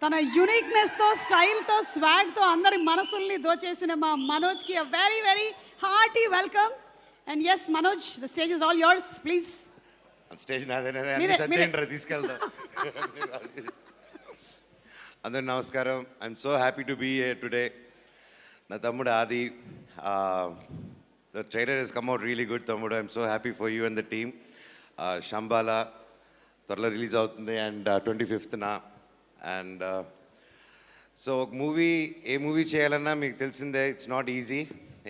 తన యూనిక్నెస్తో, స్టైల్తో, స్వాగ్తో అందరి మనసుల్ని దోచేసిన మా మనోజ్కి a very very hearty welcome. And yes Manoj, the stage is all yours, please. Stage నాదేనా, తీసుకెళ్దాం. అందరు నమస్కారం. I'm so happy to be here today. నా తమ్ముడు Aadi, the trailer has come out really good తమ్ముడు. I'm so happy for you and the team. Shambhala త్వరలో release అవుతుంది and 25th. And so ఒక మూవీ, ఏ మూవీ చేయాలన్నా మీకు తెలిసిందే, it's not easy.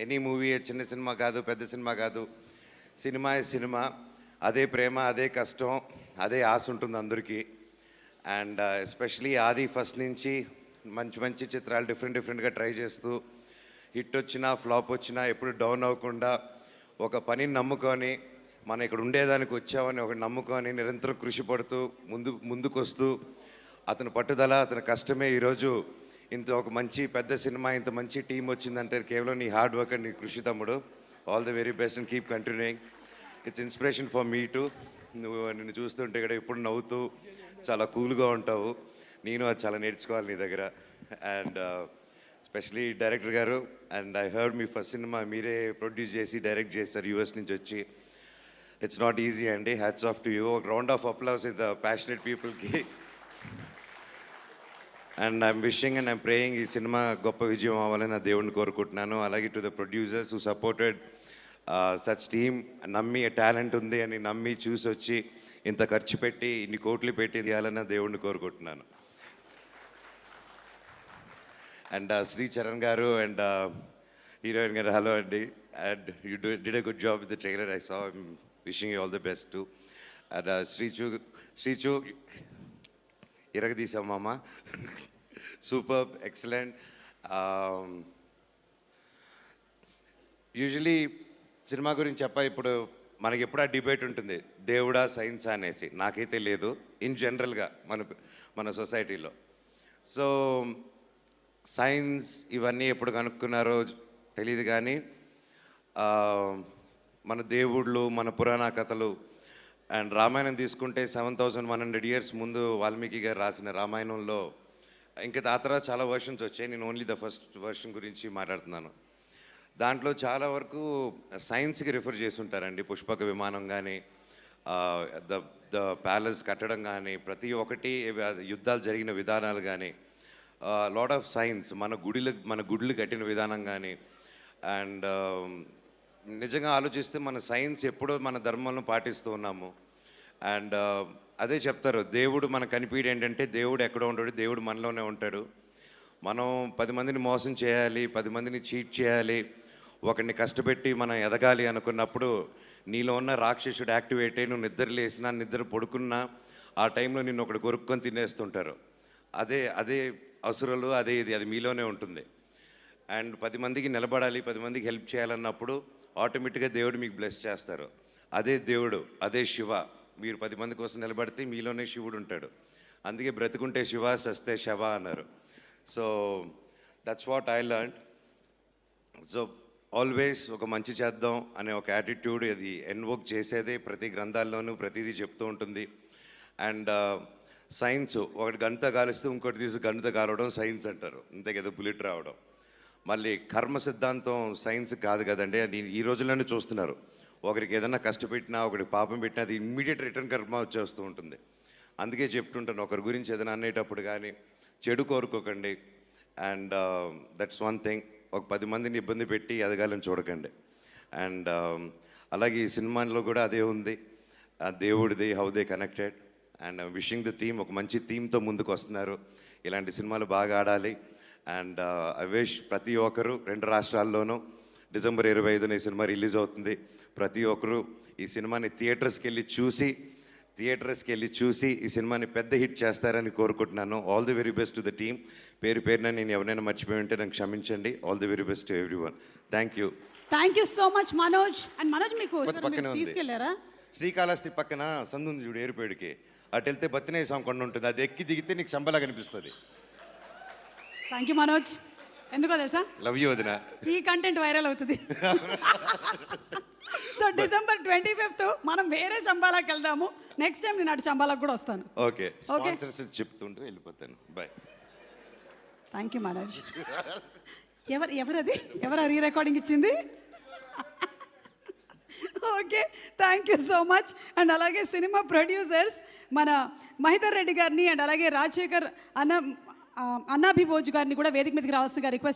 Any movie, చిన్న సినిమా కాదు, పెద్ద సినిమా కాదు, సినిమా సినిమా. అదే ప్రేమ, అదే కష్టం, అదే ఆశ ఉంటుంది అందరికీ. అండ్ ఎస్పెషలీ ఆది ఫస్ట్ నుంచి మంచి మంచి చిత్రాలు డిఫరెంట్గా ట్రై చేస్తూ, హిట్ వచ్చినా ఫ్లాప్ వచ్చినా ఎప్పుడు డౌన్ అవ్వకుండా ఒక పనిని నమ్ముకొని, మనం ఇక్కడ ఉండేదానికి వచ్చామని ఒక నమ్ముకొని నిరంతరం కృషి పడుతూ ముందుకు వస్తూ, అతని పట్టుదల, అతని కష్టమే ఈరోజు ఇంత ఒక మంచి పెద్ద సినిమా, ఇంత మంచి టీం వచ్చిందంటే కేవలం నీ హార్డ్ వర్క్ అండ్ నీ కృషి తమ్ముడు. All the very best and keep continuing. It's inspiration for me to. నిన్ను చూస్తుంటే ఇక్కడ ఎప్పుడు నవ్వుతూ చాలా కూల్గా ఉంటావు. నేను అది చాలా నేర్చుకోవాలి నీ దగ్గర. అండ్ ఎస్పెషలీ డైరెక్టర్ గారు, అండ్ ఐ హర్డ్ మీ ఫస్ట్ సినిమా మీరే ప్రొడ్యూస్ చేసి డైరెక్ట్ చేస్తారు యూఎస్ నుంచి వచ్చి. ఇట్స్ నాట్ ఈజీ అండి. Hats off to you. ఒక round of applause in the passionate పీపుల్కి. And I'm wishing and I'm praying ఈ సినిమా గొప్ప విజయం అవ్వాలని నా దేవుడిని కోరుకుంటున్నాను. అలాగే to the producers who supported such team, నమ్మి టాలెంట్ ఉంది అని నమ్మి చూసి వచ్చి ఇంత ఖర్చు పెట్టి ఇన్ని కోట్లు పెట్టి తీయాలని దేవుడిని కోరుకుంటున్నాను. అండ్ శ్రీ చరణ్ గారు అండ్ హీరోయిన్ గారు, హలో అండి. And you did a good job with the trailer. I saw. I'm wishing you all the best too. And Srichu ఇరగదీసాం మామ. Super, excellent. యూజువలీ సినిమా గురించి ఇప్పుడు మనకి ఎప్పుడు ఆ డిబేట్ ఉంటుంది, దేవుడా సైన్స్ అనేసి. నాకైతే లేదు ఇన్ జనరల్గా మన సొసైటీలో. సో సైన్స్ ఇవన్నీ ఎప్పుడు కనుక్కున్నారో తెలియదు, కానీ మన దేవుళ్ళు, మన పురాణ కథలు అండ్ రామాయణం తీసుకుంటే 7100 years ముందు వాల్మీకి గారు రాసిన రామాయణంలో ఇంకా ఆ తర్వాత చాలా వర్షన్స్ వచ్చాయి. నేను ఓన్లీ ద ఫస్ట్ వర్షన్ గురించి మాట్లాడుతున్నాను. దాంట్లో చాలా వరకు సైన్స్కి రిఫర్ చేసి ఉంటారండి. పుష్పక విమానం కానీ, ద ప్యాలెస్ కట్టడం కానీ, ప్రతి ఒక్కటి యుద్ధాలు జరిగిన విధానాలు కానీ, లాట్ ఆఫ్ సైన్స్, మన గుడులు కట్టిన విధానం కానీ. అండ్ నిజంగా ఆలోచిస్తే మన సైన్స్ ఎప్పుడో మన ధర్మాలను పాటిస్తూ ఉన్నాము. అండ్ అదే చెప్తారు, దేవుడు మనకు కనిపించడం ఏంటంటే దేవుడు ఎక్కడో ఉంటాడు, దేవుడు మనలోనే ఉంటాడు. మనం 10 మందిని మోసం చేయాలి, 10 మందిని చీట్ చేయాలి, ఒకరిని కష్టపెట్టి మనం ఎదగాలి అనుకున్నప్పుడు నీలో ఉన్న రాక్షసుడు యాక్టివేట్ అయ్యి నువ్వు నిద్ర లేసినా, నిద్ర పడుకున్నా ఆ టైంలో నిన్ను ఒకటి కొరుక్కొని తినేస్తుంటారు. అదే అసురులు, అది మీలోనే ఉంటుంది. అండ్ 10 మందికి నిలబడాలి, 10 మందికి హెల్ప్ చేయాలన్నప్పుడు ఆటోమేటిక్గా దేవుడు మీకు బ్లెస్ చేస్తారు. అదే దేవుడు, అదే శివ. మీరు 10 మంది కోసం నిలబడితే మీలోనే శివుడు ఉంటాడు. అందుకే బ్రతుకుంటే శివ, సస్తే శవ అన్నారు. So that's what I learn. So always ఒక మంచి చేద్దాం అనే ఒక యాటిట్యూడ్ అది ఎన్వోక్ చేసేదే ప్రతి గ్రంథాల్లోనూ ప్రతిదీ చెప్తూ ఉంటుంది. అండ్ సైన్స్ ఒకటి గంట కాలిస్తే ఇంకోటి తీసి గంట కాలవడం సైన్స్ అంటారు, అంతే కదా, బుల్లెట్ రావడం. మళ్ళీ కర్మ సిద్ధాంతం సైన్స్ కాదు కదండి. అది ఈ రోజుల్లోనే చూస్తున్నారు. ఒకరికి ఏదైనా కష్టపెట్టినా, ఒకరికి పాపం పెట్టినా అది ఇమ్మీడియట్ రిటర్న్ కర్మ వచ్చేస్తూ ఉంటుంది. అందుకే చెప్తుంటాను, ఒకరి గురించి ఏదైనా అనేటప్పుడు కానీ చెడు కోరుకోకండి. And that's one thing. ఒక 10 మందిని ఇబ్బంది పెట్టి ఎదగాలని చూడకండి. అండ్ అలాగే ఈ సినిమాలో కూడా అదే ఉంది, దేవుడిది, how they connected. And wishing the team, ఒక మంచి థీమ్తో ముందుకు వస్తున్నారు. ఇలాంటి సినిమాలు బాగా ఆడాలి. అండ్ ఐ విష్ ప్రతి ఒక్కరు 2 రాష్ట్రాల్లోనూ December 25న ఈ సినిమా రిలీజ్ అవుతుంది. ప్రతి ఒక్కరు ఈ సినిమాని థియేటర్స్కి వెళ్ళి చూసి ఈ సినిమాని పెద్ద హిట్ చేస్తారని కోరుకుంటున్నాను. All the very best to the team. పేరున నేను ఎవరైనా మర్చిపోయి ఉంటే నాకు క్షమించండి. All the very best to everyone. Thank you so much Manoj. And Manoj మీకు తీసుకెళ్లారా? శ్రీకాళహస్తి పక్కన సందు ఉంది చూడు, ఏరుపేడికి. అటు వెళ్తే బతినేయ స్వామి కొండ ఉంటుంది, అది ఎక్కి దిగితే నీకు సంబలా కనిపిస్తుంది. Thank you Manoj. ఎందుకో తెలుసా, లవ్ యూ వదినా. ఈ కంటెంట్ వైరల్ అవుతుంది. సో December 25th మనం వేరే శంబాలాకి వెళ్దాము. నెక్స్ట్ టైం నేను అటు శంబాలాకు కూడా వస్తాను. ఓకే, స్పాన్సర్స్ చెప్తుంటూ వెళ్ళిపోతాను. బాయ్. Thank you Manoj. ఎవరది ఎవరు రీ రికార్డింగ్ ఇచ్చింది? Okay, thank you so much. And అలాగే సినిమా ప్రొడ్యూసర్స్ మన మహిధర్ రెడ్డి గారిని అండ్ అలాగే రాజశేఖర్ అన్నాభిభోజ్ గారిని కూడా వేదిక మీదకి రావాల్సిందిగా రిక్వెస్ట్